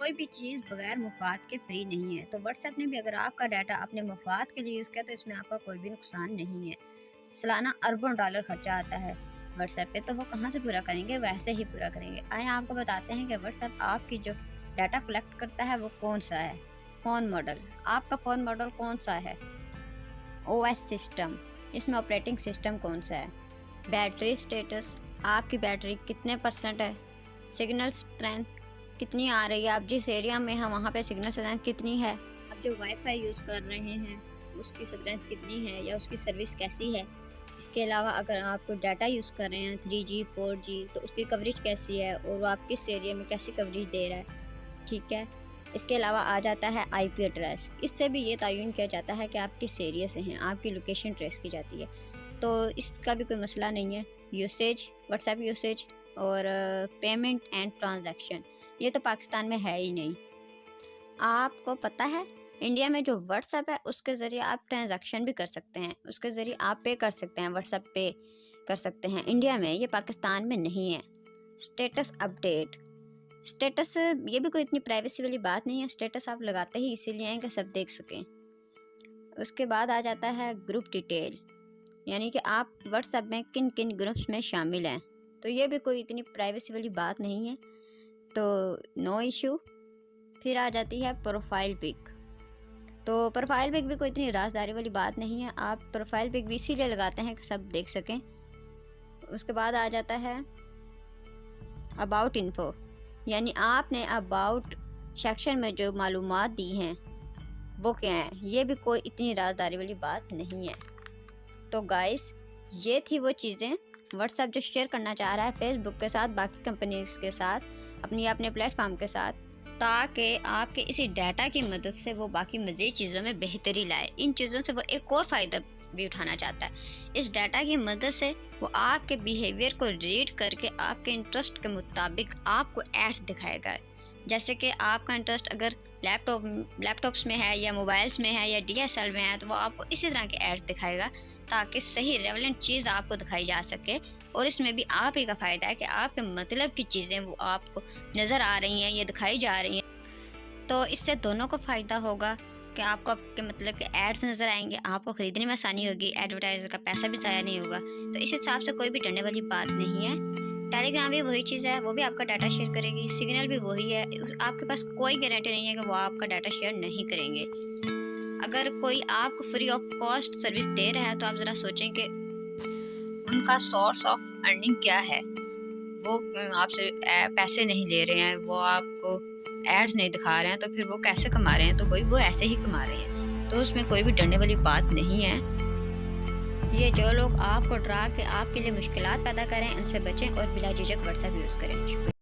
کوئی بھی چیز بغیر مفاد کے فری نہیں ہے، تو واٹس ایپ نے بھی اگر آپ کا ڈیٹا اپنے مفاد کے لیے یوز کیا تو اس میں آپ کا کوئی بھی نقصان نہیں ہے۔ سالانہ اربوں ڈالر خرچہ آتا ہے واٹس ایپ پہ، تو وہ کہاں سے پورا کریں گے؟ ویسے ہی پورا کریں گے۔ آئیں آپ کو بتاتے ہیں کہ واٹس ایپ آپ کی جو ڈیٹا کلیکٹ کرتا ہے وہ کون سا ہے۔ فون ماڈل، آپ کا فون ماڈل کون سا ہے؟ او ایس سسٹم، اس میں آپریٹنگ سسٹم کون سا ہے؟ بیٹری سٹیٹس، آپ کی بیٹری کتنے % ہے؟ سگنل اسٹرینتھ کتنی آ رہی ہے؟ آپ جس ایریا میں ہیں وہاں پہ سگنل اسٹرینتھ کتنی ہے؟ آپ جو وائی فائی یوز کر رہے ہیں اس کی اسٹرینتھ کتنی ہے یا اس کی سروس کیسی ہے؟ اس کے علاوہ اگر آپ کو ڈیٹا یوز کر رہے ہیں 3G 4G تو اس کی کوریج کیسی ہے اور وہ آپ کس ایریا میں کیسی کوریج دے رہا ہے، ٹھیک ہے۔ اس کے علاوہ آ جاتا ہے آئی پی ایڈریس، اس سے بھی یہ تعین کیا جاتا ہے کہ آپ کس ایریا سے ہیں، آپ کی لوکیشن ٹریس کی جاتی ہے، تو اس کا بھی کوئی مسئلہ نہیں ہے۔ یوسیج، واٹس ایپ یوسیج اور پیمنٹ اینڈ ٹرانزیکشن، یہ تو پاکستان میں ہے ہی نہیں۔ آپ کو پتہ ہے انڈیا میں جو واٹس ایپ ہے اس کے ذریعے آپ ٹرانزیکشن بھی کر سکتے ہیں، اس کے ذریعے آپ پے کر سکتے ہیں، واٹس ایپ پے کر سکتے ہیں انڈیا میں، یہ پاکستان میں نہیں ہے۔ اسٹیٹس اپڈیٹ، اسٹیٹس یہ بھی کوئی اتنی پرائیویسی والی بات نہیں ہے، اسٹیٹس آپ لگاتے ہی اسی لیے ہیں کہ سب دیکھ سکیں۔ اس کے بعد آ جاتا ہے گروپ ڈیٹیل، یعنی کہ آپ واٹس ایپ میں کن کن گروپس میں شامل ہیں، تو یہ بھی کوئی اتنی پرائیویسی والی بات نہیں ہے، تو نو ایشو۔ پھر آ جاتی ہے پروفائل پک، تو پروفائل پک بھی کوئی اتنی رازداری والی بات نہیں ہے، آپ پروفائل پک بھی اسی لیے لگاتے ہیں کہ سب دیکھ سکیں۔ اس کے بعد آ جاتا ہے اباؤٹ انفو، یعنی آپ نے اباؤٹ سیکشن میں جو معلومات دی ہیں وہ کیا ہیں، یہ بھی کوئی اتنی رازداری والی بات نہیں ہے۔ تو گائز یہ تھی وہ چیزیں واٹس ایپ جو شیئر کرنا چاہ رہا ہے فیس بک کے ساتھ، باقی کمپنیز کے ساتھ، اپنے پلیٹ فارم کے ساتھ، تاکہ آپ کے اسی ڈیٹا کی مدد سے وہ باقی مزید چیزوں میں بہتری لائے۔ ان چیزوں سے وہ ایک اور فائدہ بھی اٹھانا چاہتا ہے، اس ڈیٹا کی مدد سے وہ آپ کے بیہیویئر کو ریڈ کر کے آپ کے انٹرسٹ کے مطابق آپ کو ایڈس دکھائے گا، جیسے کہ آپ کا انٹرسٹ اگر لیپ ٹاپس میں ہے یا موبائلس میں ہے یا DSL میں ہے تو وہ آپ کو اسی طرح کے ایڈس دکھائے گا تاکہ صحیح ریلیونٹ چیز آپ کو دکھائی جا سکے، اور اس میں بھی آپ ہی کا فائدہ ہے کہ آپ کے مطلب کی چیزیں وہ آپ کو نظر آ رہی ہیں یا دکھائی جا رہی ہیں، تو اس سے دونوں کو فائدہ ہوگا کہ آپ کو آپ کے مطلب کے ایڈس نظر آئیں گے، آپ کو خریدنے میں آسانی ہوگی، ایڈورٹائزر کا پیسہ بھی ضائع نہیں ہوگا، تو اس حساب سے کوئی بھی ڈرنے والی بات نہیں ہے۔ ٹیلی گرام بھی وہی چیز ہے، وہ بھی آپ کا ڈاٹا شیئر کرے گی، سگنل بھی وہی ہے، آپ کے پاس کوئی گارنٹی نہیں ہے کہ وہ آپ کا ڈاٹا شیئر نہیں کریں گے۔ اگر کوئی آپ کو فری آف کاسٹ سروس دے رہا ہے تو آپ ذرا سوچیں کہ ان کا سورس آف ارننگ کیا ہے، وہ آپ سے پیسے نہیں لے رہے ہیں، وہ آپ کو ایڈز نہیں دکھا رہے ہیں، تو پھر وہ کیسے کما رہے ہیں؟ تو وہ ایسے ہی کما رہے ہیں، تو اس میں کوئی بھی ڈرنے والی بات نہیں ہے۔ یہ جو لوگ آپ کو ڈرا کے آپ کے لیے مشکلات پیدا کریں ان سے بچیں اور بلا جھجک واٹس ایپ یوز کریں۔ شکریہ۔